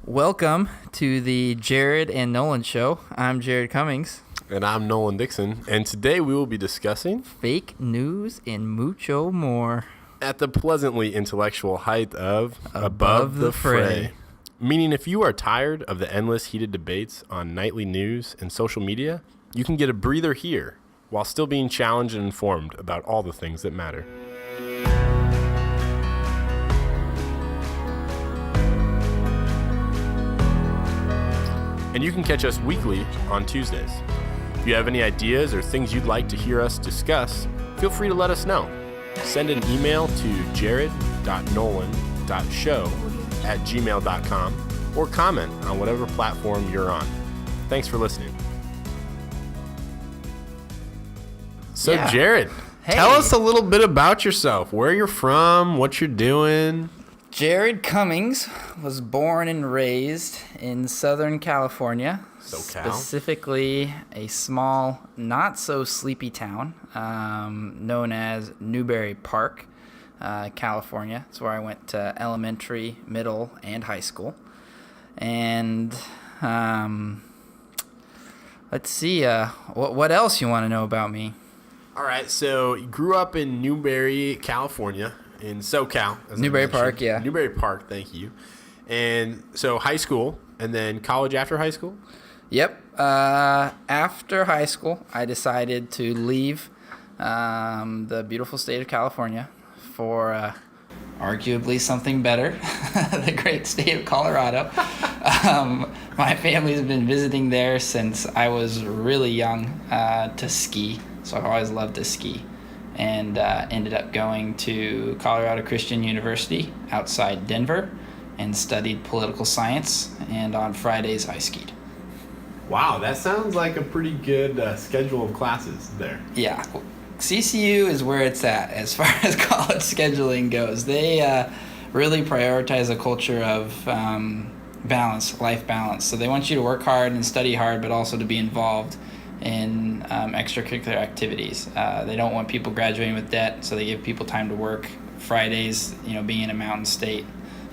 Welcome to the Jared and Nolan show. I'm Jared Cummings. And I'm Nolan Dixon. And today we will be discussing fake news and mucho more. At the pleasantly intellectual height of Above the Fray. Meaning if you are tired of the endless heated debates on nightly news and social media, you can get a breather here while still being challenged and informed about all the things that matter. And you can catch us weekly on Tuesdays. If you have any ideas or things you'd like to hear us discuss, feel free to let us know. Send an email to jared.nolan.show@gmail.com or comment on whatever platform you're on. Thanks for listening. So, Yeah. Jared, Hey. tell us a little bit about yourself, where you're from, what you're doing. Jared Cummings was born and raised in Southern California, SoCal. specifically a small, not-so-sleepy town known as Newberry Park, California. It's where I went to elementary, middle, and high school. And let's see, what else you want to know about me? All right, so you grew up in Newberry, California, in SoCal. as I Newberry mentioned. Park, yeah. Newberry Park, thank you. And so high school, and then college after high school? Yep. After high school, I decided to leave the beautiful state of California for arguably something better, the great state of Colorado. My family's been visiting there since I was really young to ski, so I've always loved to ski. And ended up going to Colorado Christian University outside Denver and studied political science, and on Fridays I skied. Wow, that sounds like a pretty good schedule of classes there. Yeah, CCU is where it's at as far as college scheduling goes. They really prioritize a culture of balance, life balance. So they want you to work hard and study hard, but also to be involved in extracurricular activities. They don't want people graduating with debt, so they give people time to work. Fridays, being in a mountain state,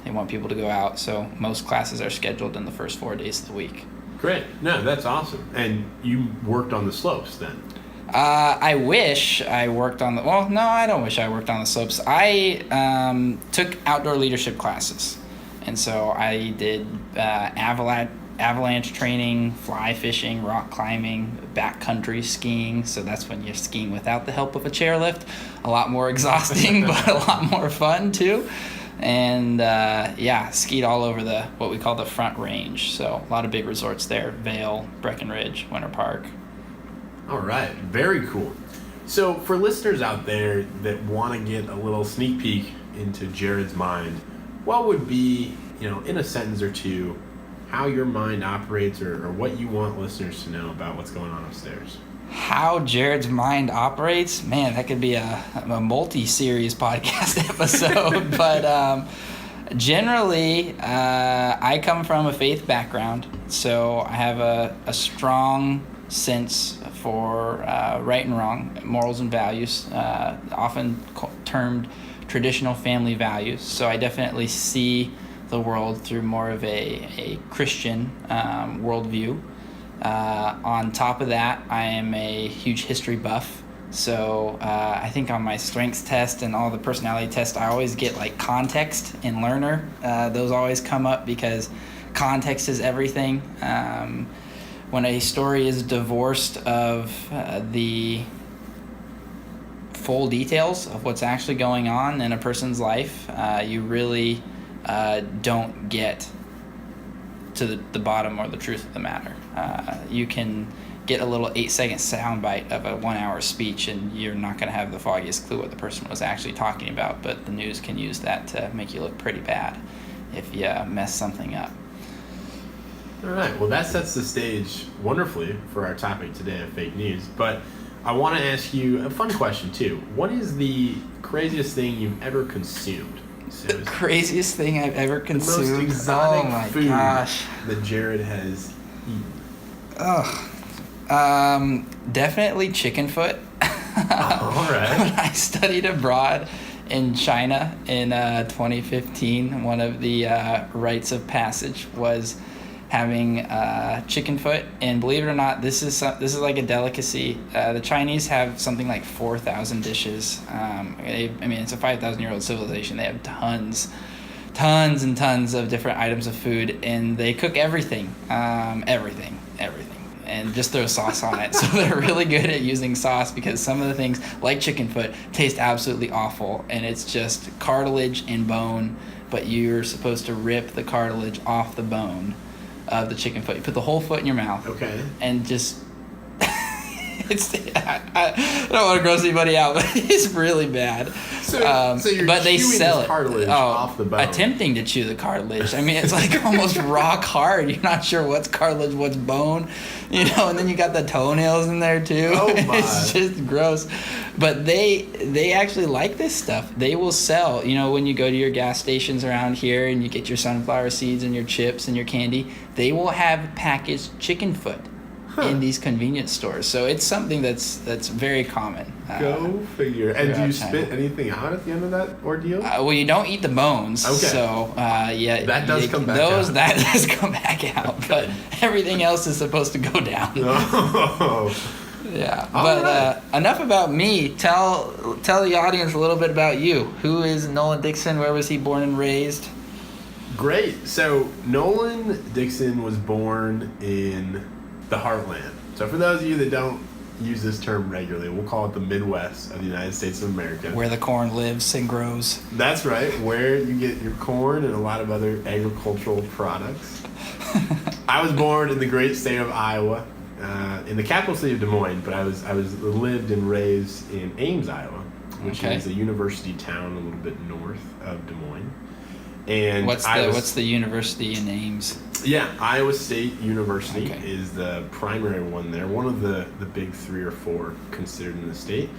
they want people to go out. So most classes are scheduled in the first 4 days of the week. Great. No, that's awesome. And you worked on the slopes then? I wish I worked on no, I don't wish I worked on the slopes. I took outdoor leadership classes. And so I did avalanche training, fly fishing, rock climbing, backcountry skiing. So that's when you're skiing without the help of a chairlift. A lot more exhausting, but a lot more fun too. And skied all over what we call the Front Range. So a lot of big resorts there: Vail, Breckenridge, Winter Park. All right, very cool. So for listeners out there that want to get a little sneak peek into Jared's mind, what would be, in a sentence or two, how your mind operates or what you want listeners to know about what's going on upstairs? How Jared's mind operates? Man, that could be a multi-series podcast episode. But generally, I come from a faith background, so I have a strong sense for right and wrong, morals and values, often termed traditional family values. So I definitely see the world through more of a Christian worldview. On top of that, I am a huge history buff. So I think on my strengths test and all the personality tests, I always get context and learner. Those always come up because context is everything. When a story is divorced of the full details of what's actually going on in a person's life, you really don't get to the bottom or the truth of the matter. You can get a little 8-second soundbite of a 1-hour speech, and you're not going to have the foggiest clue what the person was actually talking about, but the news can use that to make you look pretty bad if you mess something up. All right, well, that sets the stage wonderfully for our topic today of fake news, but I want to ask you a fun question too. What is the craziest thing you've ever consumed? The craziest thing I've ever consumed? The most exotic oh my food gosh. that Jared has eaten. Definitely chicken foot. All right. When I studied abroad in China in 2015. One of the rites of passage was having chicken foot, and believe it or not, this is like a delicacy. The Chinese have something like 4,000 dishes. It's a 5,000-year-old civilization. They have tons and tons of different items of food, and they cook everything, and just throw sauce on it. So they're really good at using sauce, because some of the things, like chicken foot, taste absolutely awful, and it's just cartilage and bone, but you're supposed to rip the cartilage off the bone of the chicken foot. You put the whole foot in your mouth. Okay. And just I don't want to gross anybody out, but it's really bad. So you're but they chewing sell this it. cartilage off the bone. Attempting to chew the cartilage. I mean, it's like almost rock hard. You're not sure what's cartilage, what's bone, and then you got the toenails in there too. Oh my. It's just gross. But they actually like this stuff. They will sell, when you go to your gas stations around here and you get your sunflower seeds and your chips and your candy, they will have packaged chicken foot in these convenience stores. So it's something that's very common. Go figure. And do you spit anything out at the end of that ordeal? Well, you don't eat the bones. Okay. So yeah, that does come back out. That does come back out. But everything else is supposed to go down. Oh. Yeah. All But right. Enough about me. Tell the audience a little bit about you. Who is Nolan Dixon? Where was he born and raised? Great. So Nolan Dixon was born in the heartland. So for those of you that don't use this term regularly, we'll call it the Midwest of the United States of America. Where the corn lives and grows. That's right, where you get your corn and a lot of other agricultural products. I was born in the great state of Iowa, in the capital city of Des Moines, but I lived and raised in Ames, Iowa, which is a university town a little bit north of Des Moines. And what's the university in Ames? Yeah, Iowa State University Okay. is the primary one there. One of the big 3 or 4 considered in the state.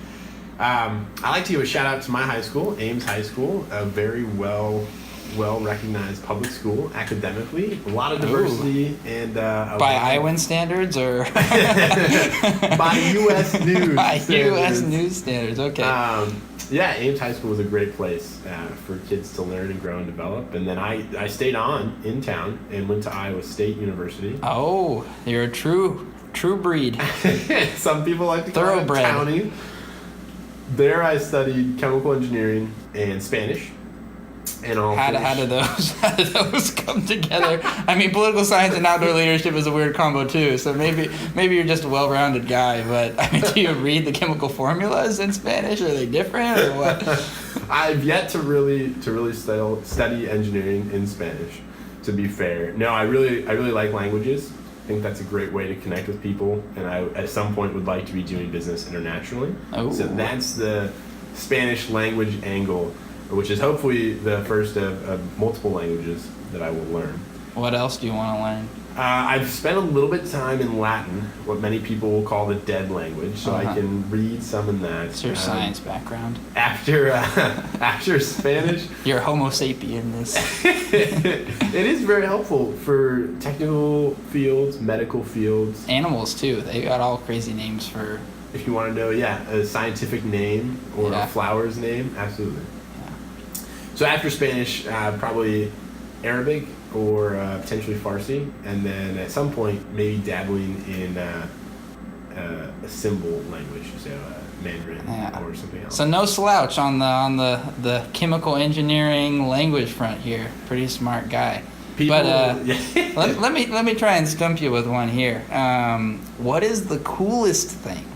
I like to give a shout out to my high school, Ames High School, a very well recognized public school academically. A lot of diversity and by Iowan standards or by U.S. news by standards. U.S. news standards. Okay. Yeah, Ames High School was a great place for kids to learn and grow and develop. And then I stayed on in town and went to Iowa State University. Oh, you're a true breed. Some people like to call it Thoroughbred. townie. There I studied chemical engineering and Spanish. And How do those come together? I mean, political science and outdoor leadership is a weird combo too. So maybe you're just a well-rounded guy. But I mean, do you read the chemical formulas in Spanish? Are they different or what? I've yet to really study engineering in Spanish. To be fair, no, I really like languages. I think that's a great way to connect with people, and I at some point would like to be doing business internationally. Oh. So that's the Spanish language angle, which is hopefully the first of multiple languages that I will learn. What else do you want to learn? I've spent a little bit of time in Latin, what many people will call the dead language, so I can read some in that. It's your science background. After Spanish, You're Homo sapiens. it is very helpful for technical fields, medical fields. Animals too. They got all crazy names for. If you want to know, a scientific name or a flower's name, absolutely. Yeah. So after Spanish, probably Arabic or potentially Farsi, and then at some point maybe dabbling in a symbol language, so Mandarin or something else. So no slouch on the chemical engineering language front here. Pretty smart guy. People, But let me try and stump you with one here. What is the coolest thing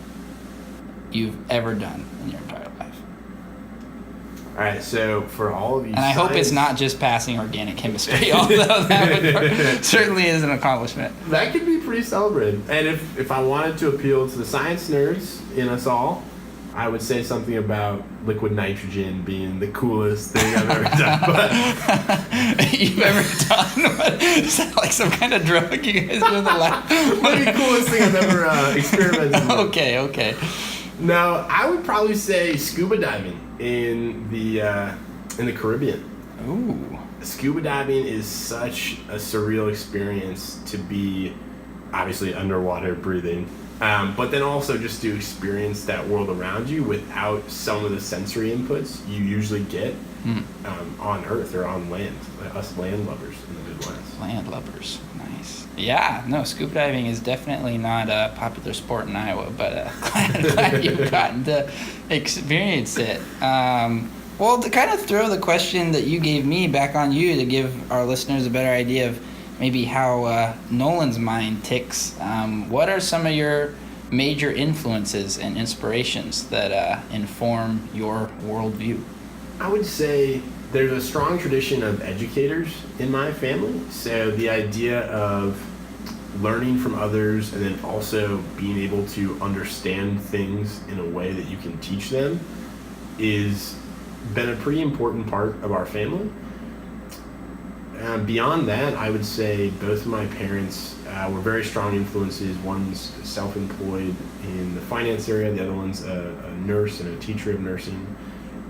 you've ever done in your entire life? All right, so for all of you, And I hope it's not just passing organic chemistry, although that certainly is an accomplishment. That could be pretty celebrated. And if I wanted to appeal to the science nerds in us all, I would say something about liquid nitrogen being the coolest thing I've ever done. But You've ever done? What? Is that like some kind of drug you guys do in the lab? maybe coolest thing I've ever experimented with. Okay. Now, I would probably say scuba diving in the Caribbean. Ooh. Scuba diving is such a surreal experience to be obviously underwater breathing, but then also just to experience that world around you without some of the sensory inputs you usually get on Earth or on land, us land lovers in the Midwest. Land lovers, nice. Yeah, no, scuba diving is definitely not a popular sport in Iowa, but glad you've gotten to experience it. Well, to kind of throw the question that you gave me back on you to give our listeners a better idea of maybe how Nolan's mind ticks, what are some of your major influences and inspirations that inform your worldview? I would say there's a strong tradition of educators in my family. So the idea of learning from others and then also being able to understand things in a way that you can teach them is been a pretty important part of our family. Beyond that, I would say both of my parents were very strong influences. One's self-employed in the finance area, the other one's a nurse and a teacher of nursing.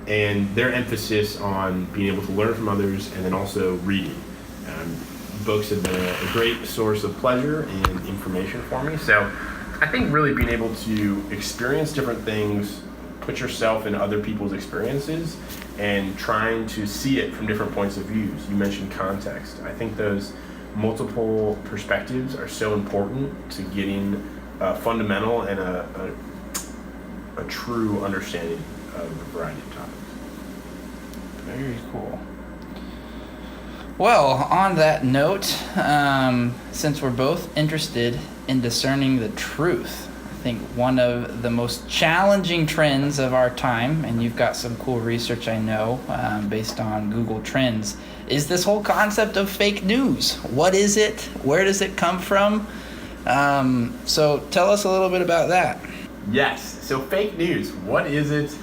And their emphasis on being able to learn from others and then also reading. Books have been a great source of pleasure and information for me. So I think really being able to experience different things, put yourself in other people's experiences, and trying to see it from different points of views. You mentioned context. I think those multiple perspectives are so important to getting a fundamental and a true understanding of a variety of topics. Very cool. Well, on that note, since we're both interested in discerning the truth, I think one of the most challenging trends of our time, and you've got some cool research I know based on Google Trends, is this whole concept of fake news. What is it? Where does it come from? So tell us a little bit about that. Yes. So fake news. What is it?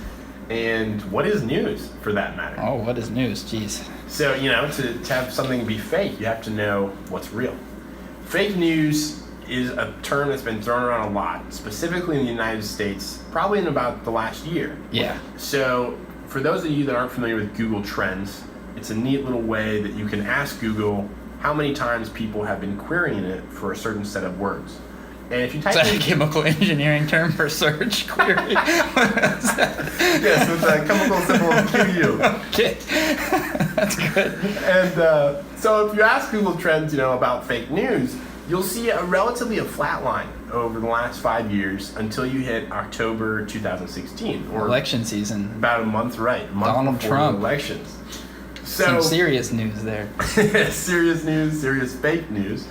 And what is news, for that matter? Oh, what is news? Jeez. So, to have something be fake, you have to know what's real. Fake news is a term that's been thrown around a lot, specifically in the United States, probably in about the last year. Yeah. So, for those of you that aren't familiar with Google Trends, it's a neat little way that you can ask Google how many times people have been querying it for a certain set of words. And if you type is that a chemical engineering term for search query? Yes, it's a chemical symbol QU. Okay. That's good. And so if you ask Google Trends, about fake news, you'll see a flat line over the last 5 years until you hit October 2016. Or election season. About a month, right. Donald Trump. The elections. So, some serious news there. Serious news, serious fake news.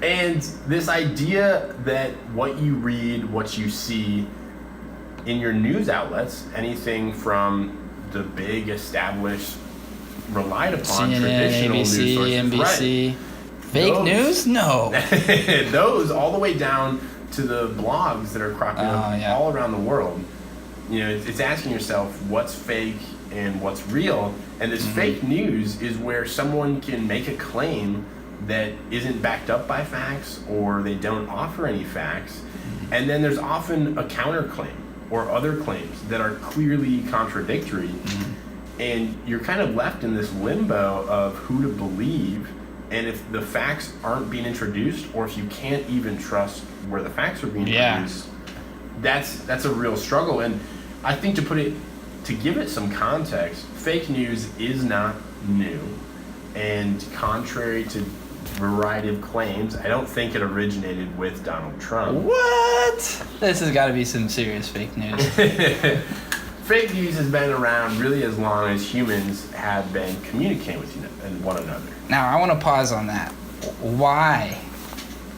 And this idea that what you read, what you see in your news outlets, anything from the big established, relied upon CNN, traditional ABC, news sources, NBC. right. Fake news? No. Those all the way down to the blogs that are cropping up all around the world. It's asking yourself what's fake and what's real. And this fake news is where someone can make a claim that isn't backed up by facts, or they don't offer any facts, and then there's often a counterclaim or other claims that are clearly contradictory, and you're kind of left in this limbo of who to believe, and if the facts aren't being introduced, or if you can't even trust where the facts are being introduced, that's a real struggle. And I think to give it some context, fake news is not new, and contrary to variety of claims, I don't think it originated with Donald Trump. What? This has got to be some serious fake news. Fake news has been around really as long as humans have been communicating with one another. Now, I want to pause on that. Why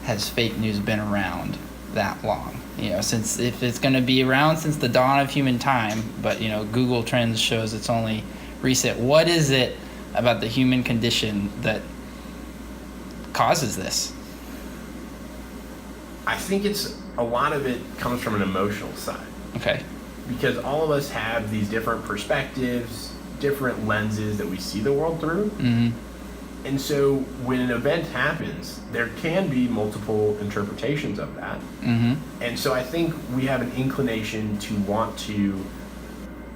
has fake news been around that long? Since if it's going to be around since the dawn of human time, but Google Trends shows it's only recent. What is it about the human condition that causes this? I think a lot of it comes from an emotional side. Okay. Because all of us have these different perspectives, different lenses that we see the world through. Mm-hmm. And so when an event happens, there can be multiple interpretations of that. Mm-hmm. And so I think we have an inclination to want to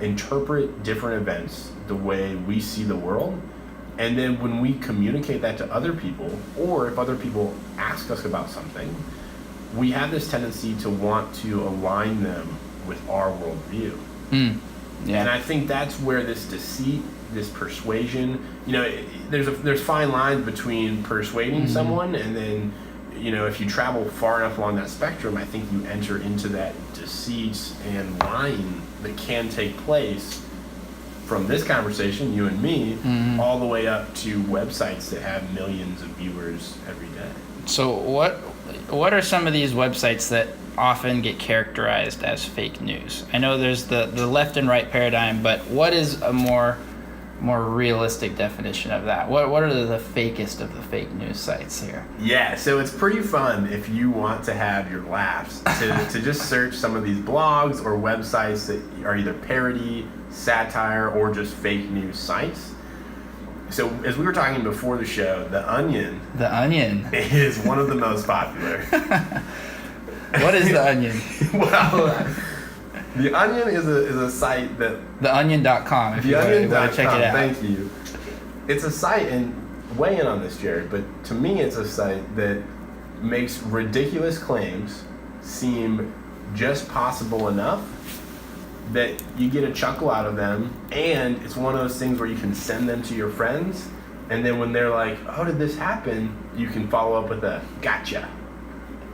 interpret different events the way we see the world. And then when we communicate that to other people, or if other people ask us about something, we have this tendency to want to align them with our worldview. Yeah. And I think that's where this deceit, this persuasion, there's fine lines between persuading someone and then, if you travel far enough along that spectrum, I think you enter into that deceit and lying that can take place from this conversation, you and me, all the way up to websites that have millions of viewers every day. So what are some of these websites that often get characterized as fake news? I know there's the left and right paradigm, but what is a more realistic definition of that? What are the fakest of the fake news sites here? Yeah, so it's pretty fun if you want to have your laughs to just search some of these blogs or websites that are either parody, satire, or just fake news sites. So as we were talking before the show, The Onion is one of the most popular. What is The Onion? Well, The Onion is a site that... TheOnion.com, if you want to check it out. Thank you. It's a site, and weigh in on this, Jared, but to me it's a site that makes ridiculous claims seem just possible enough that you get a chuckle out of them, and it's one of those things where you can send them to your friends, and then when they're like, "How did this happen?" you can follow up with a "gotcha."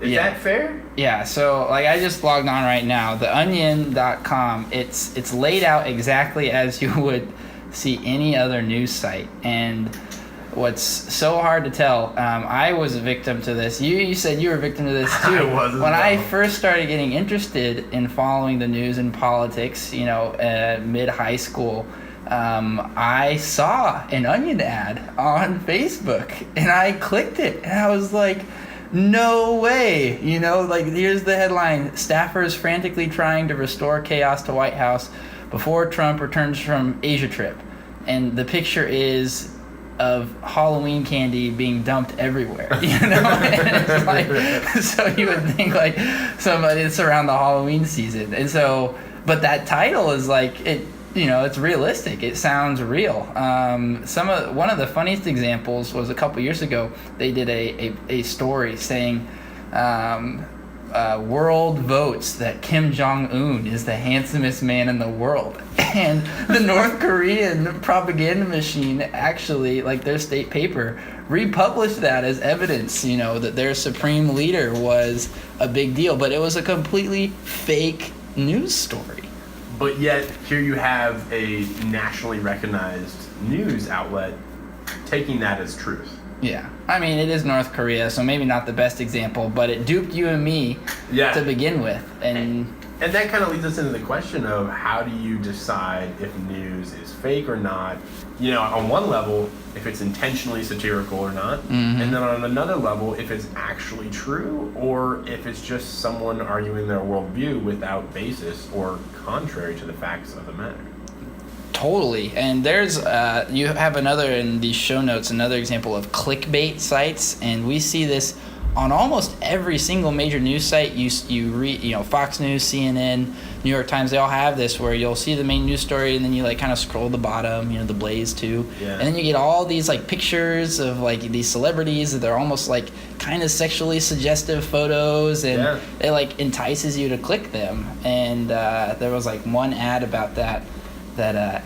Is that fair? Yeah, so I just logged on right now, theonion.com. It's laid out exactly as you would see any other news site, and what's so hard to tell, I was a victim to this. You said you were a victim to this too. I was. When I first started getting interested in following the news and politics, mid-high school, I saw an Onion ad on Facebook, and I clicked it, and I was like, no way. Here's the headline: staffers frantically trying to restore chaos to White House before Trump returns from Asia trip. And the picture is of Halloween candy being dumped everywhere, And it's so you would think it's around the Halloween season. And so, but that title is it's realistic. It sounds real. One of the funniest examples was a couple years ago. They did a story saying, world votes that Kim Jong-un is the handsomest man in the world. And the North Korean propaganda machine actually, their state paper, republished that as evidence, that their supreme leader was a big deal. But it was a completely fake news story. But yet, here you have a nationally recognized news outlet taking that as truth. Yeah. I mean, it is North Korea, so maybe not the best example, but it duped you and me to begin with. And that kind of leads us into the question of how do you decide if news is fake or not? On one level, if it's intentionally satirical or not, and then on another level, if it's actually true or if it's just someone arguing their worldview without basis or contrary to the facts of the matter. Totally. And there's you have in these show notes another example of clickbait sites, and we see this on almost every single major news site. You read, Fox News, CNN, New York Times, they all have this where you'll see the main news story and then you kind of scroll the bottom, the Blaze too. Yeah. And then you get all these pictures of these celebrities that they're almost kind of sexually suggestive photos, and it entices you to click them. And there was one ad about that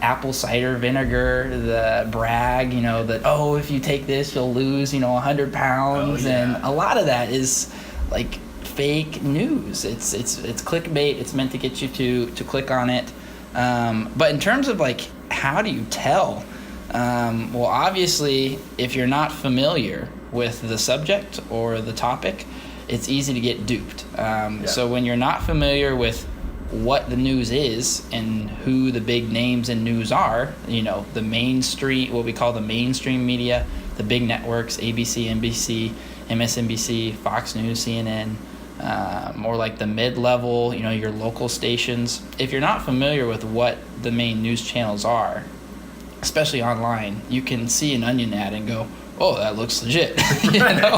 apple cider vinegar, the brag, that, if you take this, you'll lose, 100 pounds. And a lot of that is fake news. It's clickbait. It's meant to get you to click on it. But in terms of how do you tell? Well, obviously, if you're not familiar with the subject or the topic, it's easy to get duped. So when you're not familiar with what the news is and who the big names in news are, the mainstream, what we call the mainstream media, the big networks, ABC, NBC, MSNBC, Fox News, CNN, more the mid-level, your local stations. If you're not familiar with what the main news channels are, especially online, you can see an Onion ad and go, oh, that looks legit. As you and I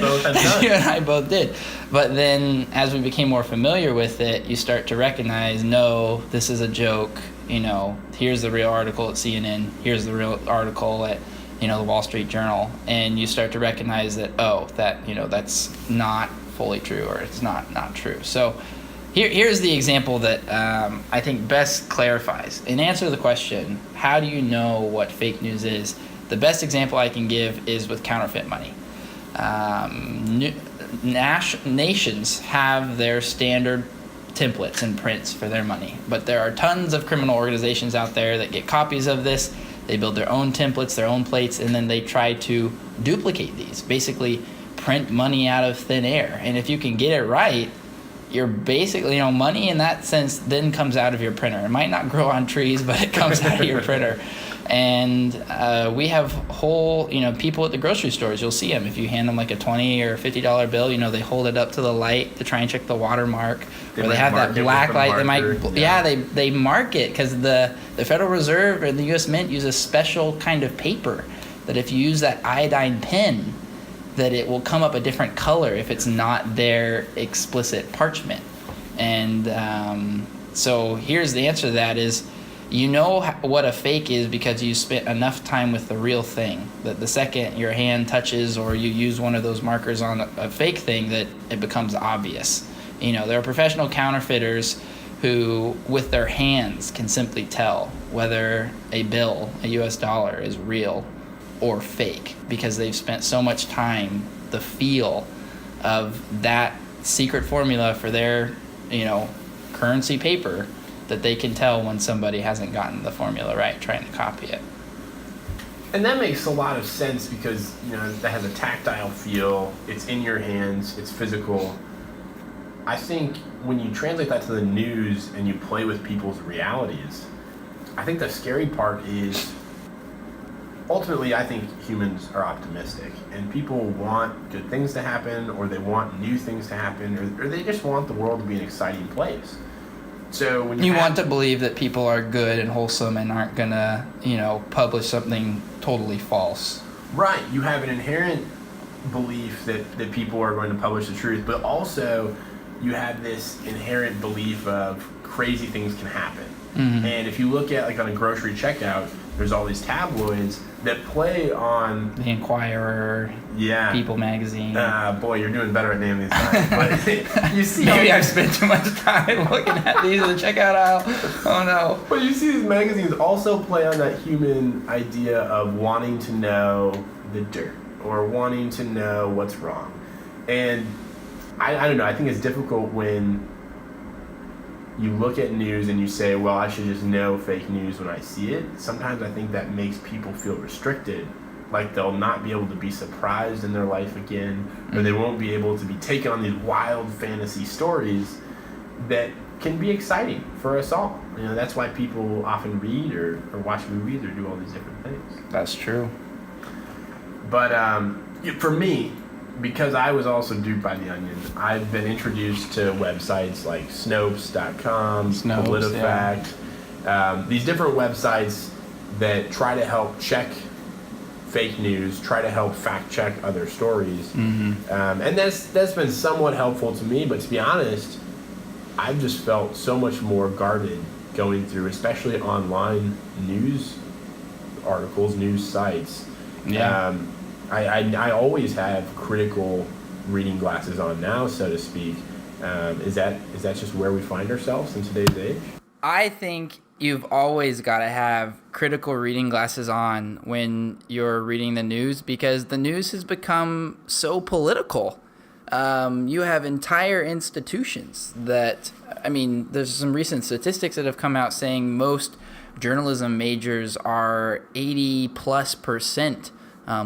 both have done. You and I both did. But then as we became more familiar with it, you start to recognize, no, this is a joke. Here's the real article at CNN. Here's the real article at, the Wall Street Journal. And you start to recognize that, that's not fully true or it's not true. So here's the example that I think best clarifies. In answer to the question, how do you know what fake news is? The best example I can give is with counterfeit money. Nations have their standard templates and prints for their money, but there are tons of criminal organizations out there that get copies of this. They build their own templates, their own plates, and then they try to duplicate these, basically print money out of thin air. And if you can get it right, you're basically, money in that sense then comes out of your printer. It might not grow on trees, but it comes out of your printer. And we have whole, people at the grocery stores, you'll see them. If you hand them like a $20 or $50 bill, they hold it up to the light to try and check the watermark. Or they have that black light. They mark it because the Federal Reserve and the U.S. Mint use a special kind of paper that if you use that iodine pen, that it will come up a different color if it's not their explicit parchment. And so here's the answer to that is, what a fake is because you spent enough time with the real thing, that the second your hand touches or you use one of those markers on a fake thing, that it becomes obvious. There are professional counterfeiters who with their hands can simply tell whether a bill, a US dollar, is real or fake because they've spent so much time, the feel of that secret formula for their currency paper, that they can tell when somebody hasn't gotten the formula right trying to copy it. And that makes a lot of sense because that has a tactile feel, it's in your hands, it's physical. I think when you translate that to the news and you play with people's realities, I think the scary part is ultimately, I think humans are optimistic, and people want good things to happen, or they want new things to happen, or they just want the world to be an exciting place. So when you want to believe that people are good and wholesome and aren't gonna, publish something totally false. Right. You have an inherent belief that people are going to publish the truth, but also you have this inherent belief of crazy things can happen. Mm-hmm. And if you look at like on a grocery checkout, there's all these tabloids that play on the Inquirer, People Magazine. Boy, you're doing better at naming these guys. But you see, maybe I've spent too much time looking at these in the checkout aisle. Oh no! But you see, these magazines also play on that human idea of wanting to know the dirt or wanting to know what's wrong. And I don't know. I think it's difficult when you look at news and you say, well, I should just know fake news when I see it. Sometimes I think that makes people feel restricted, like they'll not be able to be surprised in their life again, or they won't be able to be taken on these wild fantasy stories that can be exciting for us all. That's why people often read or watch movies or do all these different things. That's true. But for me, because I was also duped by The Onion, I've been introduced to websites like Snopes.com, PolitiFact, these different websites that try to help check fake news, try to help fact check other stories. Mm-hmm. And that's been somewhat helpful to me, but to be honest, I've just felt so much more guarded going through, especially online news articles, news sites. Yeah. I always have critical reading glasses on now, so to speak. Is that just where we find ourselves in today's age? I think you've always got to have critical reading glasses on when you're reading the news, because the news has become so political. You have entire institutions that, there's some recent statistics that have come out saying most journalism majors are 80+%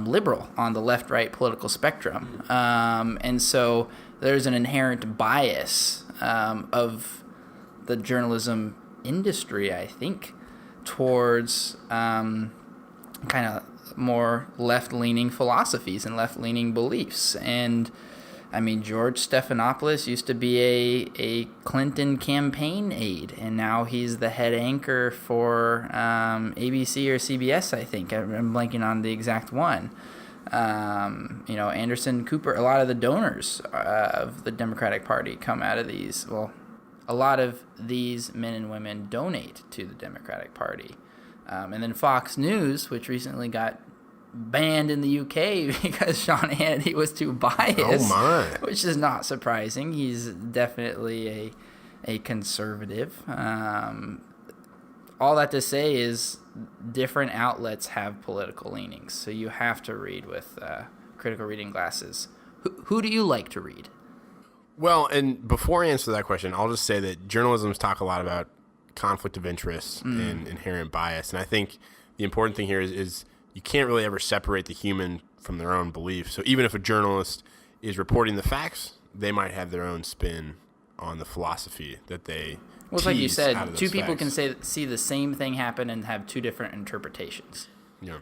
liberal on the left-right political spectrum. And so there's an inherent bias of the journalism industry, I think, towards kind of more left-leaning philosophies and left-leaning beliefs. And George Stephanopoulos used to be a Clinton campaign aide, and now he's the head anchor for ABC or CBS, I think. I'm blanking on the exact one. Anderson Cooper, a lot of the donors of the Democratic Party come out of these. Well, a lot of these men and women donate to the Democratic Party. And then Fox News, which recently got banned in the UK because Sean Hannity was too biased. Oh my! Which is not surprising. He's definitely a conservative. All that to say is different outlets have political leanings, so you have to read with critical reading glasses. Who do you like to read? Well, and before I answer that question, I'll just say that journalisms talk a lot about conflict of interest and inherent bias, and I think the important thing here is you can't really ever separate the human from their own beliefs. So even if a journalist is reporting the facts, they might have their own spin on the philosophy that they Well, it's like you said, two people facts. can see the same thing happen and have two different interpretations. Yeah.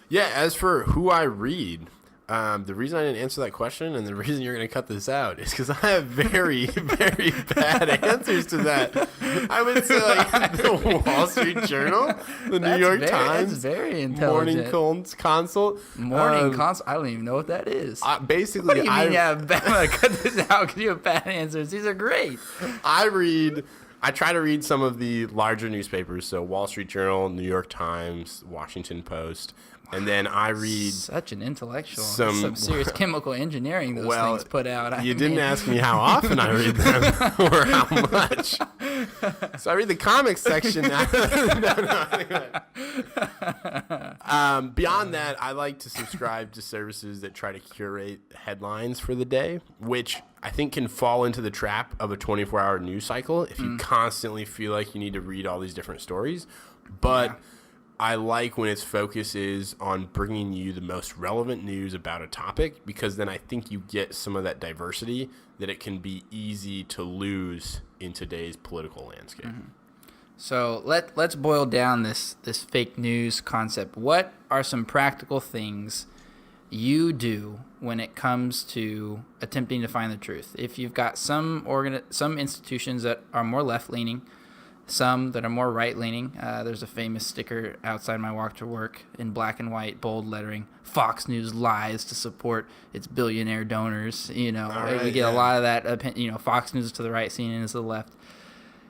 Yeah, as for who I read, the reason I didn't answer that question and the reason you're going to cut this out is because I have very, very bad answers to that. I would say like the Wall Street Journal, the New York Times, that's very intelligent. Morning Consult. Morning Consult? I don't even know what that is. Basically, What do you mean you have bad? I'm gonna cut this out because you have bad answers. These are great. I try to read some of the larger newspapers, so Wall Street Journal, New York Times, Washington Post, and then I read such an intellectual. some serious chemical engineering those things put out. You didn't ask me how often I read them or how much. So I read the comics section now. Beyond that, I like to subscribe to services that try to curate headlines for the day, which I think can fall into the trap of a 24-hour news cycle if you constantly feel like you need to read all these different stories. But I like when its focus is on bringing you the most relevant news about a topic, because then I think you get some of that diversity that it can be easy to lose in today's political landscape. Mm-hmm. So let's boil down this fake news concept. What are some practical things you do when it comes to attempting to find the truth? If you've got some institutions that are more left-leaning, some that are more right-leaning. There's a famous sticker outside my walk to work in black and white, bold lettering, Fox News lies to support its billionaire donors. You know, right, we get a lot of that, Fox News is to the right, CNN is to the left.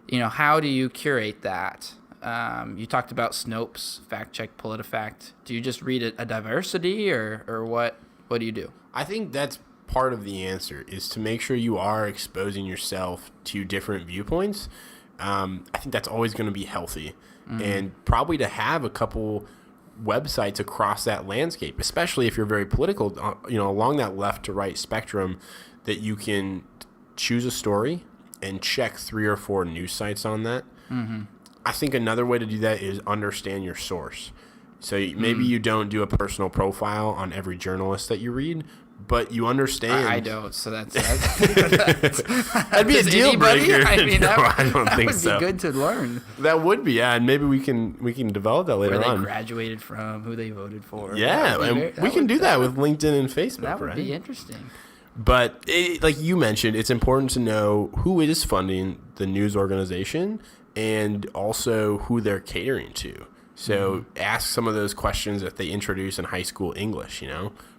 You know, how do you curate that? You talked about Snopes, fact check, PolitiFact. Do you just read a diversity or what do you do? I think that's part of the answer, is to make sure you are exposing yourself to different viewpoints. I think that's always going to be healthy, and probably to have a couple websites across that landscape, especially if you're very political, along that left to right spectrum, that you can choose a story and check 3 or 4 news sites on that. Mm-hmm. I think another way to do that is understand your source. So maybe you don't do a personal profile on every journalist that you read, but you understand. I don't, so that's that'd be a deal breaker. I mean, I don't think would so. be good to learn. That would be, and maybe we can develop that later Where on. they graduated from, who they voted for. Yeah, and we can do that with LinkedIn and Facebook. That would right? be interesting. But like you mentioned, it's important to know who is funding the news organization and also who they're catering to. So ask some of those questions that they introduce in high school English,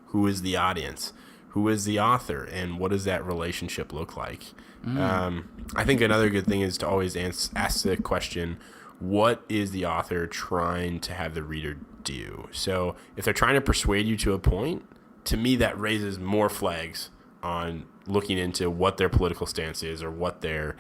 who is the audience, who is the author, and what does that relationship look like? I think another good thing is to always ask the question, what is the author trying to have the reader do? So if they're trying to persuade you to a point, to me that raises more flags on looking into what their political stance is or what their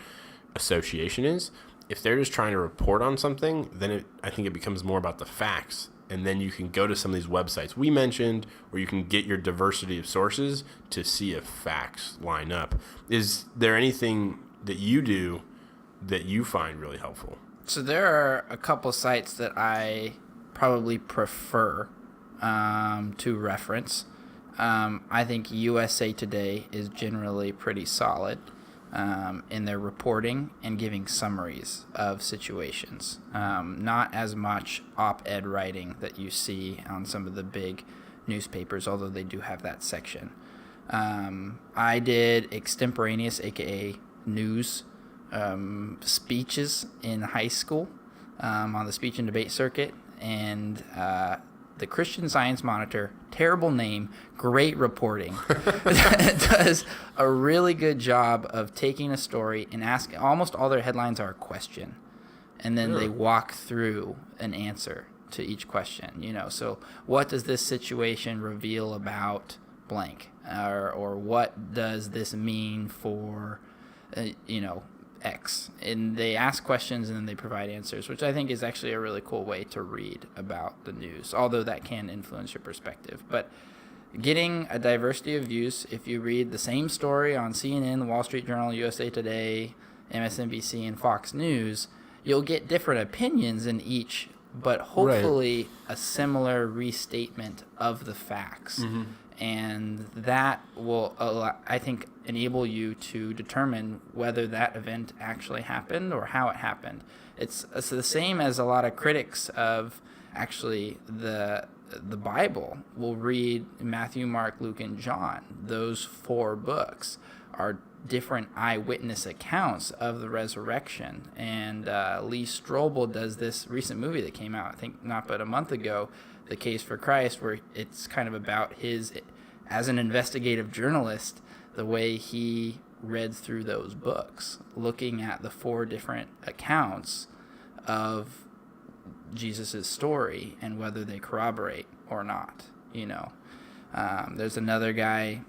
association is. If they're just trying to report on something, then I think it becomes more about the facts. And then you can go to some of these websites we mentioned, or you can get your diversity of sources to see if facts line up. Is there anything that you do that you find really helpful? So there are a couple sites that I probably prefer to reference. I think USA Today is generally pretty solid in their reporting and giving summaries of situations. Not as much op-ed writing that you see on some of the big newspapers, although they do have that section. I did extemporaneous, aka news, speeches in high school on the speech and debate circuit, and the Christian Science Monitor, terrible name, great reporting, does a really good job of taking a story and almost all their headlines are a question, and then they walk through an answer to each question. So what does this situation reveal about blank, or what does this mean for X? And they ask questions and then they provide answers, which I think is actually a really cool way to read about the news, although that can influence your perspective. But getting a diversity of views, if you read the same story on CNN, the Wall Street Journal, USA Today, MSNBC, and Fox News, you'll get different opinions in each, but hopefully a similar restatement of the facts. Mm-hmm. And that will, I think, enable you to determine whether that event actually happened or how it happened. It's the same as a lot of critics of actually the Bible will read Matthew, Mark, Luke, and John. Those 4 books are different eyewitness accounts of the resurrection. And Lee Strobel does this recent movie that came out, I think not but a month ago, The Case for Christ, where it's kind of about his, as an investigative journalist, the way he read through those books, looking at the 4 different accounts of Jesus' story and whether they corroborate or not. There's another guy,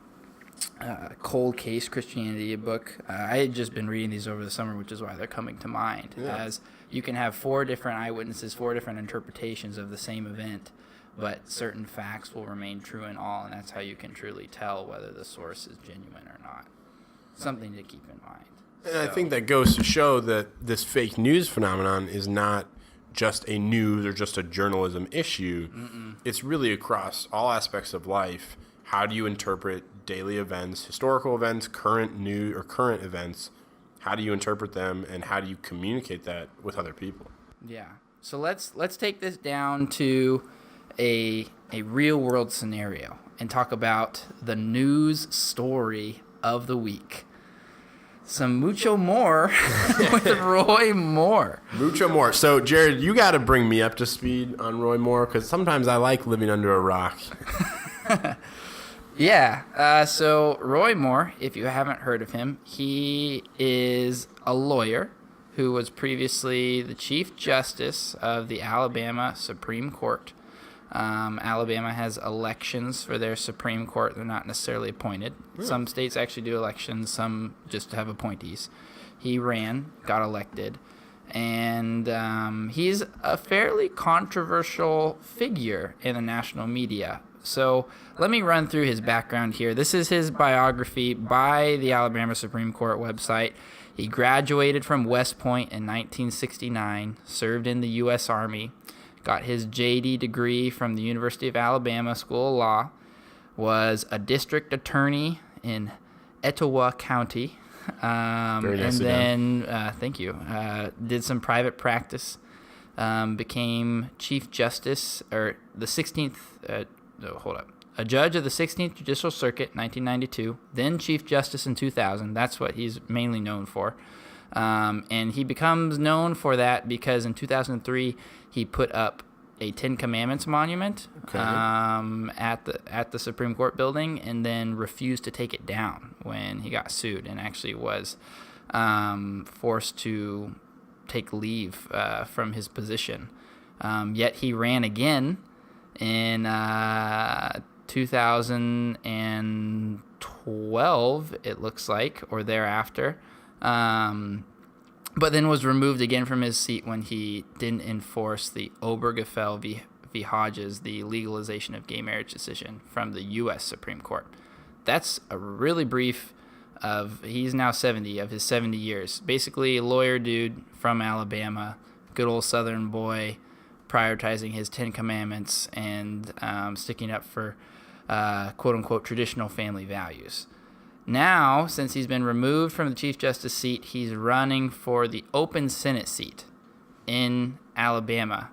Cold Case Christianity, a book. I had just been reading these over the summer, which is why they're coming to mind. Yeah. As you can have 4 different eyewitnesses, 4 different interpretations of the same event, but certain facts will remain true in all, and that's how you can truly tell whether the source is genuine or not. Something to keep in mind. And I think that goes to show that this fake news phenomenon is not just a news or just a journalism issue. Mm-mm. It's really across all aspects of life. How do you interpret daily events, historical events, current news or current events? How do you interpret them, and how do you communicate that with other people? Yeah. So let's take this down to a real world scenario and talk about the news story of the week. Some mucho more with Roy Moore. Mucho more. So, Jared, you got to bring me up to speed on Roy Moore, because sometimes I like living under a rock. Yeah. So Roy Moore, if you haven't heard of him, he is a lawyer who was previously the Chief Justice of the Alabama Supreme Court. Alabama has elections for their Supreme Court. They're not necessarily appointed. Really? Some states actually do elections, some just have appointees. He ran, got elected, and he's a fairly controversial figure in the national media. So let me run through his background here. This is his biography by the Alabama Supreme Court website. He graduated from West Point in 1969, served in the U.S. Army, got his JD degree from the University of Alabama School of Law, was a district attorney in Etowah County, Very nice and then, thank you, did some private practice, became Chief Justice, or the 16th, a judge of the 16th Judicial Circuit, 1992, then Chief Justice in 2000. That's what he's mainly known for. And he becomes known for that because in 2003, he put up a Ten Commandments monument at the Supreme Court building, and then refused to take it down when he got sued, and actually was forced to take leave from his position. Yet he ran again in 2012, it looks like, or thereafter. But then was removed again from his seat when he didn't enforce the Obergefell v. Hodges, the legalization of gay marriage decision from the U.S. Supreme Court. That's a really brief he's now 70 of his 70 years. Basically a lawyer dude from Alabama, good old Southern boy, prioritizing his Ten Commandments and sticking up for quote-unquote traditional family values. Now, since he's been removed from the Chief Justice seat, he's running for the open Senate seat in Alabama.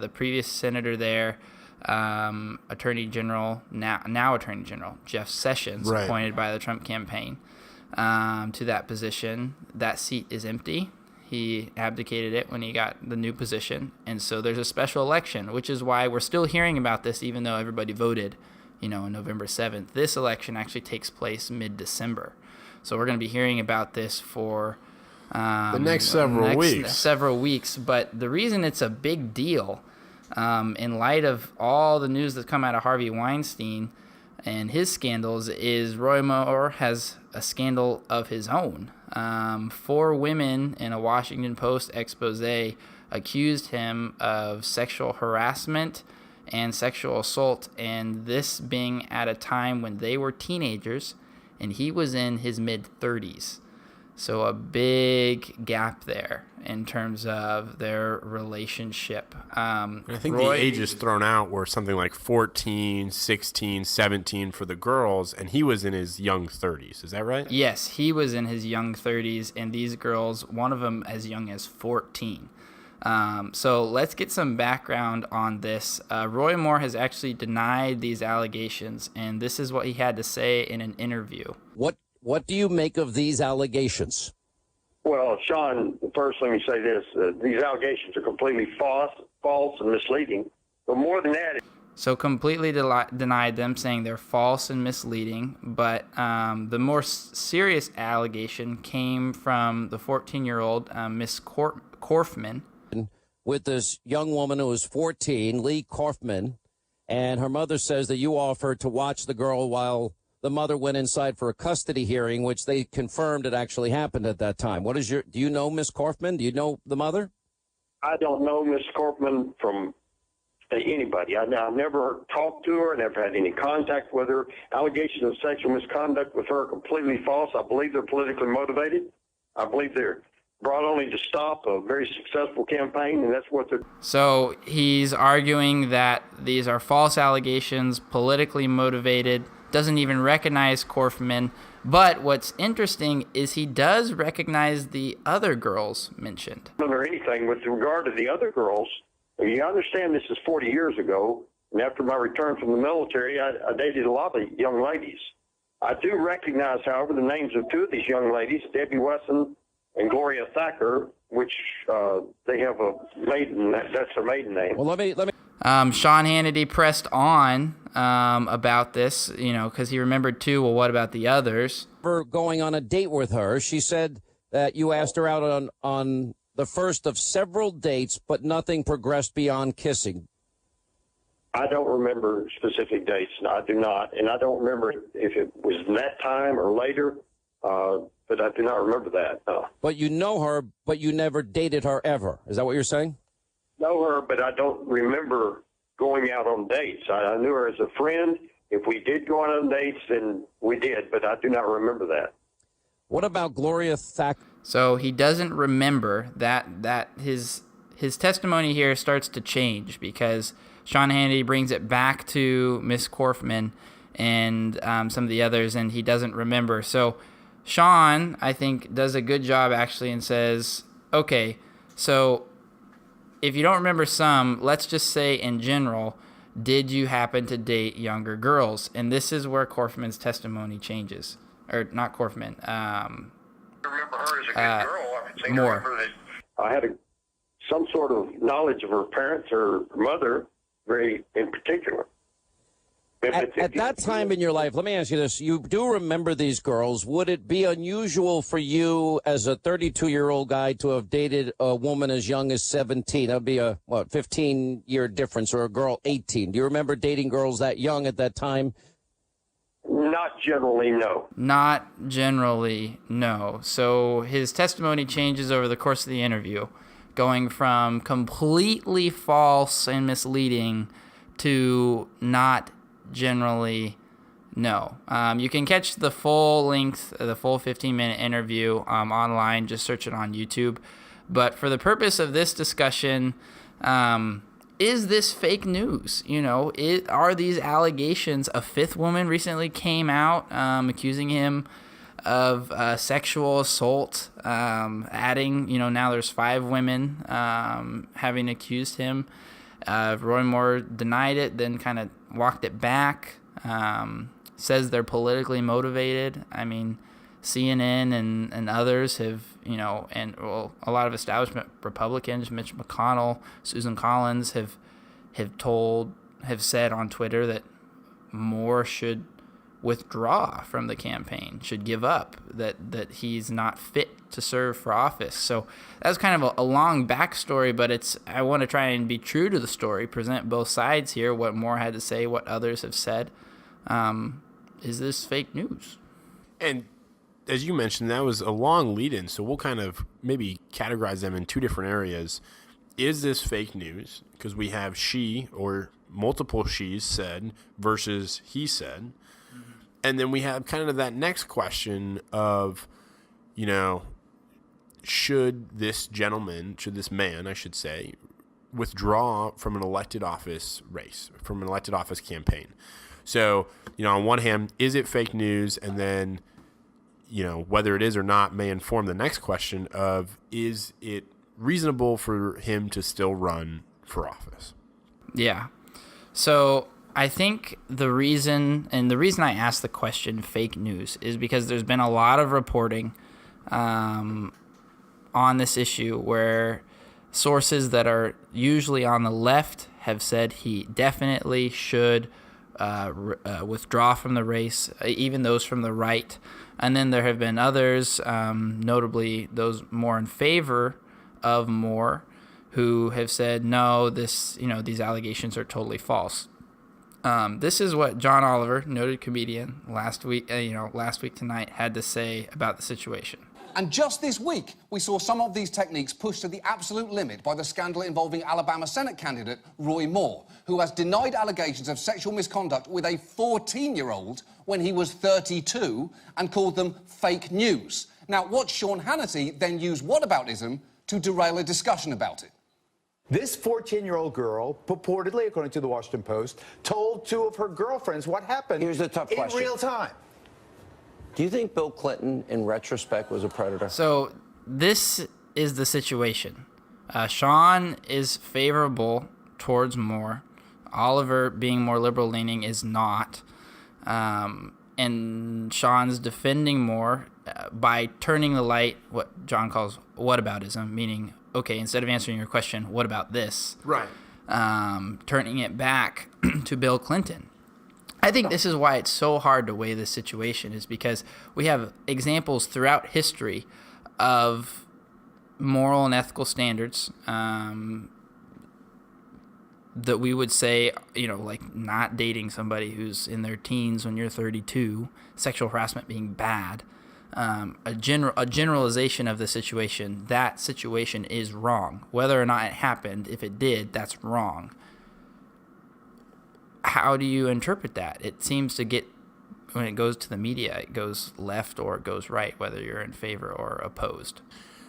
The previous senator there, Attorney General, now Attorney General, Jeff Sessions, right, appointed by the Trump campaign to that position. That seat is empty. He abdicated it when he got the new position. And so there's a special election, which is why we're still hearing about this, even though everybody voted on November 7th. This election actually takes place mid-December. So we're going to be hearing about this for the next several weeks. But the reason it's a big deal in light of all the news that's come out of Harvey Weinstein and his scandals, is Roy Moore has a scandal of his own. 4 women in a Washington Post expose accused him of sexual harassment and sexual assault, and this being at a time when they were teenagers and he was in his mid-30s. So a big gap there in terms of their relationship. I think the ages thrown out were something like 14, 16, 17 for the girls, and he was in his young 30s. Is that right? Yes, he was in his young 30s, and these girls, one of them as young as 14. So let's get some background on this. Roy Moore has actually denied these allegations, and this is what he had to say in an interview. What do you make of these allegations? Well, Sean, first let me say this. These allegations are completely false and misleading. But more than that... So completely denied them, saying they're false and misleading. But the more serious allegation came from the 14-year-old Miss Korfman. With this young woman who was 14, Lee Korfman, and her mother says that you offered to watch the girl while the mother went inside for a custody hearing, which they confirmed it actually happened at that time. Do you know Miss Korfman? Do you know the mother? I don't know Miss Korfman from anybody. I've never talked to her, never had any contact with her. Allegations of sexual misconduct with her are completely false. I believe they're politically motivated. I believe they're brought only to stop a very successful campaign, and that's what they're... So he's arguing that these are false allegations, politically motivated, doesn't even recognize Korfman. But what's interesting is he does recognize the other girls mentioned. Or anything with regard to the other girls, you understand this is 40 years ago, and after my return from the military, I dated a lot of young ladies. I do recognize, however, the names of 2 of these young ladies, Debbie Wesson and Gloria Thacker, which they have a maiden, that's their maiden name. Well, let me. Sean Hannity pressed on about this, because he remembered too. Well, what about the others? For going on a date with her, she said that you asked her out on the first of several dates, but nothing progressed beyond kissing. I don't remember specific dates. No, I do not, and I don't remember if it was that time or later. But I do not remember that. No. But you know her, but you never dated her ever. Is that what you're saying? Know her, but I don't remember going out on dates. I knew her as a friend. If we did go out on dates, then we did, but I do not remember that. What about Gloria Thacker? So he doesn't remember that his testimony here starts to change because Sean Hannity brings it back to Miss Korfman and some of the others, and he doesn't remember. So Sean, I think, does a good job actually and says, okay, so if you don't remember some, let's just say in general, did you happen to date younger girls? And this is where Korfman's testimony changes. Or not Korfman. I remember her as a good girl. I think Moore. I remember that I had some sort of knowledge of her parents or mother, very in particular. At that time in your life, let me ask you this. You do remember these girls. Would it be unusual for you as a 32-year-old guy to have dated a woman as young as 17? That would be a, 15-year difference, or a girl 18. Do you remember dating girls that young at that time? Not generally, no. Not generally, no. So his testimony changes over the course of the interview, going from completely false and misleading to not generally, no. You can catch the full length, the full 15-minute interview online. Just search it on YouTube. But for the purpose of this discussion, is this fake news? Are these allegations? A 5th woman recently came out accusing him of sexual assault, adding, now there's 5 women having accused him. Roy Moore denied it, then kind of walked it back, says they're politically motivated. I mean, CNN and others have, a lot of establishment Republicans, Mitch McConnell, Susan Collins, have said on Twitter that Moore should withdraw from the campaign, should give up, that he's not fit to serve for office. So that's kind of a long backstory, but I want to try and be true to the story, present both sides here, what Moore had to say, what others have said. Is this fake news? And as you mentioned, that was a long lead-in, so we'll kind of maybe categorize them in two different areas. Is this fake news? Because we have she or multiple she's said versus he said. Mm-hmm. And then we have kind of that next question of, should this man, I should say, withdraw from an elected office race, from an elected office campaign? So, on one hand, is it fake news? And then, whether it is or not may inform the next question of, is it reasonable for him to still run for office? Yeah. So I think the reason I asked the question fake news is because there's been a lot of reporting on this issue where sources that are usually on the left have said he definitely should withdraw from the race, even those from the right. And then there have been others, notably those more in favor of Moore, who have said, no, these allegations are totally false. This is what John Oliver, noted comedian, last week tonight, had to say about the situation. And just this week, we saw some of these techniques pushed to the absolute limit by the scandal involving Alabama Senate candidate Roy Moore, who has denied allegations of sexual misconduct with a 14-year-old when he was 32 and called them fake news. Now, watch Sean Hannity then use whataboutism to derail a discussion about it. This 14-year-old girl, purportedly, according to the Washington Post, told two of her girlfriends what happened. Here's the tough question. In real time. Do you think Bill Clinton, in retrospect, was a predator? So this is the situation. Sean is favorable towards Moore. Oliver, being more liberal-leaning, is not. And Sean's defending Moore by turning the light, what John calls whataboutism, meaning, okay, instead of answering your question, what about this? Right. Turning it back to Bill Clinton. I think this is why it's so hard to weigh this situation, is because we have examples throughout history of moral and ethical standards that we would say, like not dating somebody who's in their teens when you're 32, sexual harassment being bad, a generalization of the situation. That situation is wrong. Whether or not it happened, if it did, that's wrong. How do you interpret that? It seems to get, when it goes to the media, it goes left or it goes right, whether you're in favor or opposed.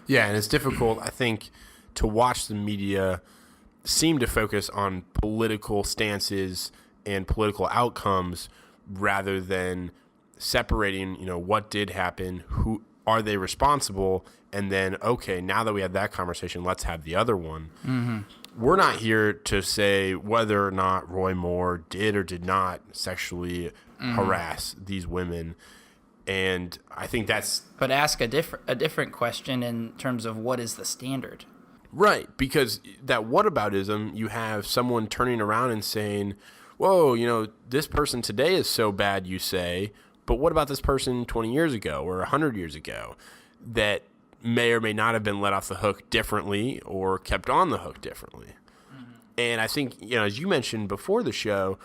Yeah, and it's difficult, I think, to watch the media seem to focus on political stances and political outcomes rather than separating, what did happen, who are they responsible, and then, okay, now that we had that conversation, let's have the other one. Mm-hmm. We're not here to say whether or not Roy Moore did or did not sexually harass these women. And I think that's... But ask a different question in terms of what is the standard. Right, because that whataboutism, you have someone turning around and saying, whoa, this person today is so bad, you say, but what about this person 20 years ago or 100 years ago that may or may not have been let off the hook differently or kept on the hook differently? Mm-hmm. And I think, as you mentioned before the show,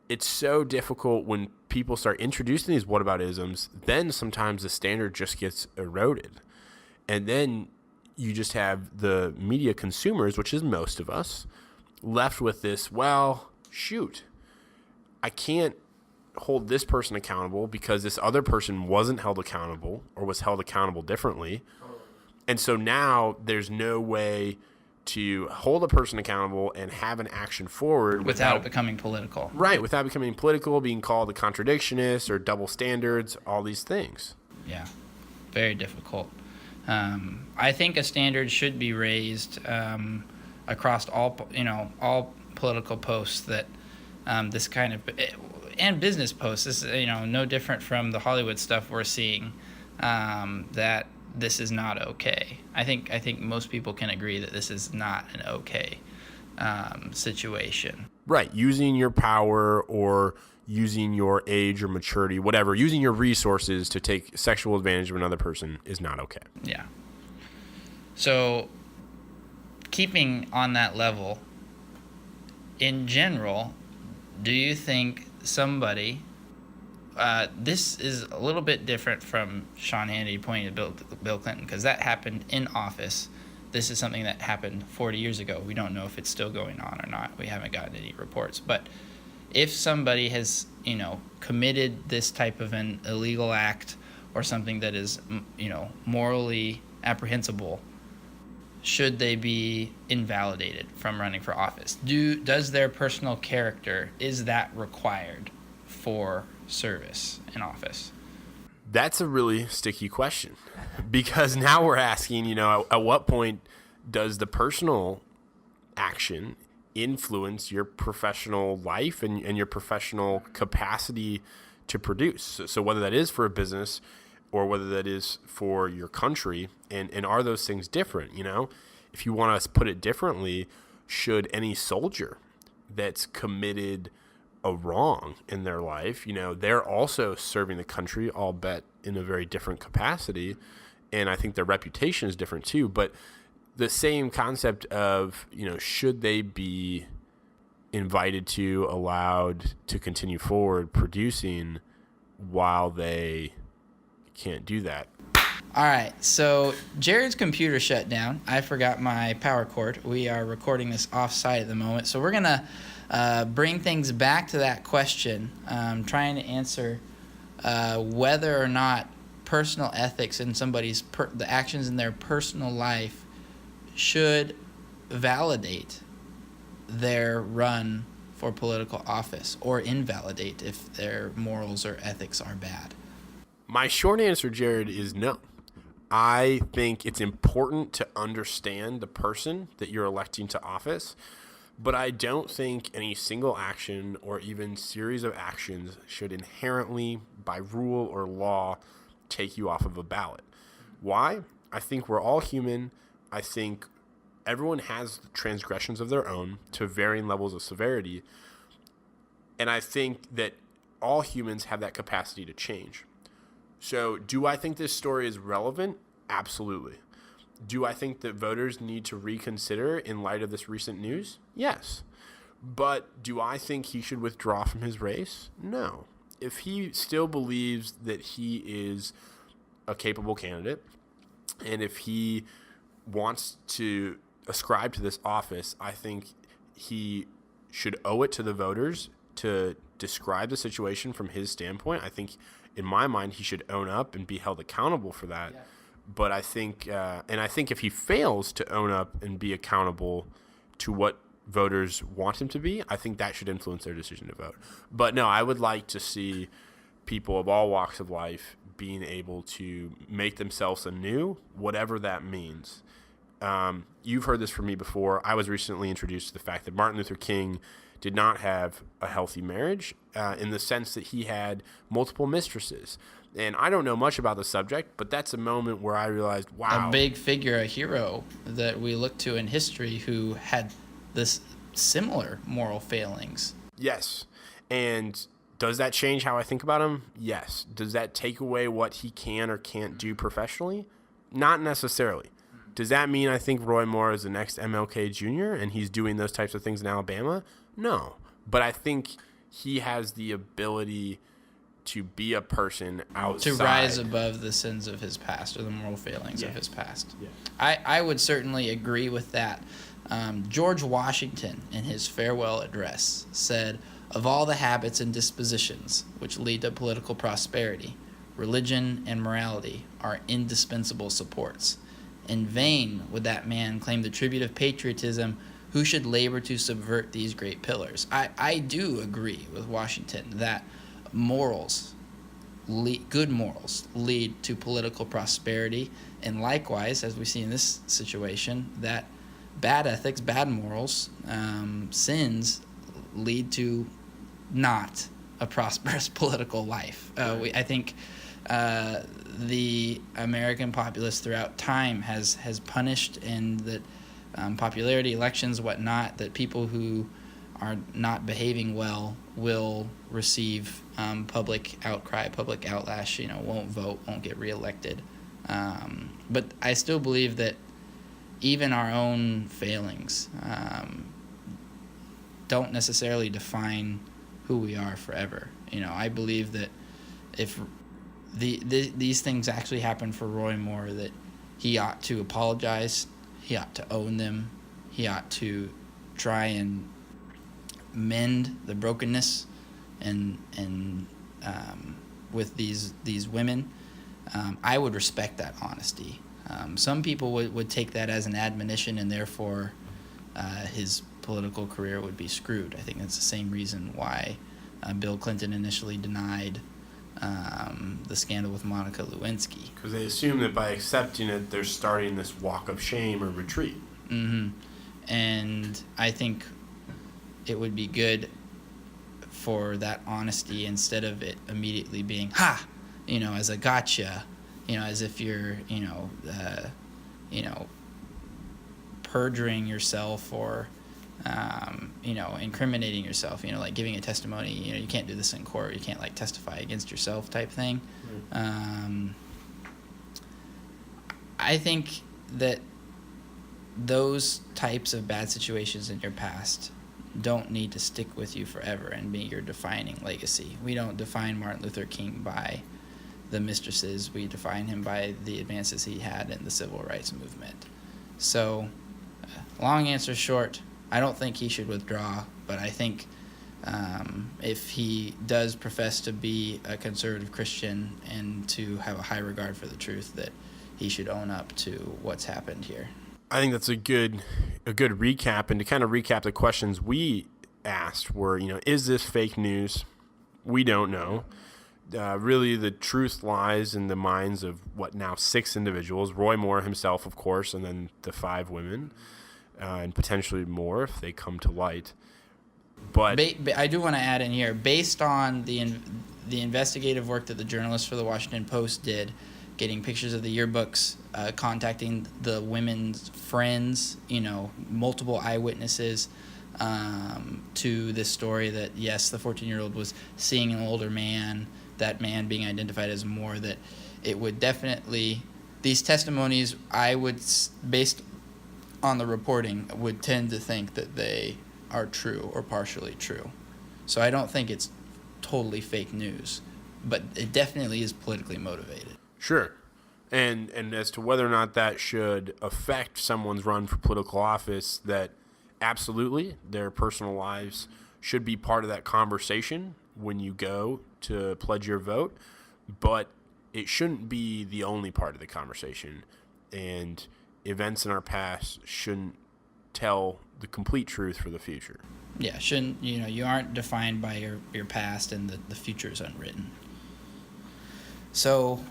it's so difficult when people start introducing these whataboutisms, then sometimes the standard just gets eroded. And then you just have the media consumers, which is most of us, left with this, well, shoot, I can't hold this person accountable because this other person wasn't held accountable or was held accountable differently. And so now there's no way to hold a person accountable and have an action forward without it becoming political. Right, without becoming political, being called a contradictionist or double standards, all these things. Yeah, very difficult. I think a standard should be raised across all political posts that this kind of, and business posts. This is no different from the Hollywood stuff we're seeing. That this is not okay. I think most people can agree that this is not an okay situation. Right. Using your power or using your age or maturity, whatever, using your resources to take sexual advantage of another person is not okay. Yeah. So, keeping on that level, in general, do you think somebody, this is a little bit different from Sean Hannity pointing to Bill Clinton, because that happened in office. This is something that happened 40 years ago. We don't know if it's still going on or not. We haven't gotten any reports. But if somebody has, committed this type of an illegal act or something that is, morally apprehensible, should they be invalidated from running for office? Does their personal character, is that required for service in office? That's a really sticky question, because now we're asking, at what point does the personal action influence your professional life and your professional capacity to produce? So whether that is for a business or whether that is for your country, and are those things different? If you want to put it differently, should any soldier that's committed a wrong in their life, they're also serving the country, albeit in a very different capacity, and I think their reputation is different too. But the same concept of, should they be invited to, allowed to continue forward producing while they can't do that? All right, so Jared's computer shut down. I forgot my power cord. We are recording this off-site at the moment, so we're going to bring things back to that question, trying to answer whether or not personal ethics in somebody's the actions in their personal life should validate their run for political office or invalidate if their morals or ethics are bad. My short answer, Jared, is no. I think it's important to understand the person that you're electing to office, but I don't think any single action or even series of actions should inherently, by rule or law, take you off of a ballot. Why? I think we're all human. I think everyone has transgressions of their own to varying levels of severity, and I think that all humans have that capacity to change. So do I think this story is relevant? Absolutely. Do I think that voters need to reconsider in light of this recent news? Yes. But do I think he should withdraw from his race? No. If he still believes that he is a capable candidate, and if he wants to ascribe to this office, I think he should owe it to the voters to describe the situation from his standpoint. I think, in my mind, he should own up and be held accountable for that. Yeah. But I think, if he fails to own up and be accountable to what voters want him to be, I think that should influence their decision to vote. But no, I would like to see people of all walks of life being able to make themselves anew, whatever that means. You've heard this from me before. I was recently introduced to the fact that Martin Luther King did not have a healthy marriage in the sense that he had multiple mistresses. And I don't know much about the subject, but that's a moment where I realized, wow. A big figure, a hero that we look to in history who had this similar moral failings. Yes. And does that change how I think about him? Yes. Does that take away what he can or can't do professionally? Not necessarily. Does that mean I think Roy Moore is the next MLK Jr. and he's doing those types of things in Alabama? No. But I think he has the ability to be a person outside. To rise above the sins of his past or the moral failings of his past. Yeah. I would certainly agree with that. George Washington, in his farewell address, said, "Of all the habits and dispositions which lead to political prosperity, religion and morality are indispensable supports. In vain would that man claim the tribute of patriotism who should labor to subvert these great pillars." I do agree with Washington that good morals lead to political prosperity, and likewise, as we see in this situation, that bad ethics, bad morals, sins lead to not a prosperous political life. I think the American populace throughout time has punished, and that popularity, elections, whatnot, that people who are not behaving well will receive public outcry, public outlash, won't vote, won't get reelected. But I still believe that even our own failings don't necessarily define who we are forever. I believe that if these things actually happen for Roy Moore, that he ought to apologize, he ought to own them, he ought to try and mend the brokenness and with these women. I would respect that honesty. Some people would take that as an admonition, and therefore his political career would be screwed. I think that's the same reason why Bill Clinton initially denied the scandal with Monica Lewinsky. Because they assume that by accepting it, they're starting this walk of shame or retreat. Mm-hmm. And I think it would be good for that honesty, instead of it immediately being, as a gotcha, as if you're, perjuring yourself or, incriminating yourself, like giving a testimony, you can't do this in court, you can't testify against yourself type thing. I think that those types of bad situations in your past don't need to stick with you forever and be your defining legacy. We don't define Martin Luther King by the mistresses. We define him by the advances he had in the civil rights movement. So, long answer short, I don't think he should withdraw, but I think if he does profess to be a conservative Christian and to have a high regard for the truth, that he should own up to what's happened here. I think that's a good recap. And to kind of recap the questions we asked were, is this fake news? We don't know. Really, the truth lies in the minds of now 6 individuals, Roy Moore himself, of course, and then the 5 women, and potentially more if they come to light. But I do want to add in here, based on the investigative work that the journalists for the Washington Post did, getting pictures of the yearbooks, contacting the women's friends, multiple eyewitnesses to this story that, yes, the 14-year-old was seeing an older man, that man being identified as Moore, that it would definitely, these testimonies, I would, based on the reporting, would tend to think that they are true or partially true. So I don't think it's totally fake news, but it definitely is politically motivated. Sure. And as to whether or not that should affect someone's run for political office, that absolutely their personal lives should be part of that conversation when you go to pledge your vote, but it shouldn't be the only part of the conversation. And events in our past shouldn't tell the complete truth for the future. Yeah, shouldn't, you aren't defined by your past, and the future is unwritten. So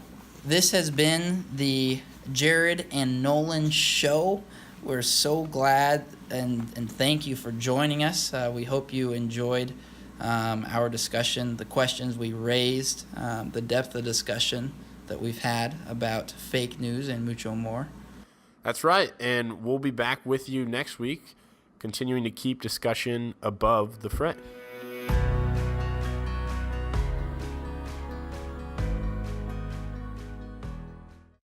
this has been the Jared and Nolan show. We're so glad and thank you for joining us. We hope you enjoyed our discussion, the questions we raised, the depth of discussion that we've had about fake news and mucho more. That's right, and we'll be back with you next week, continuing to keep discussion above the fray.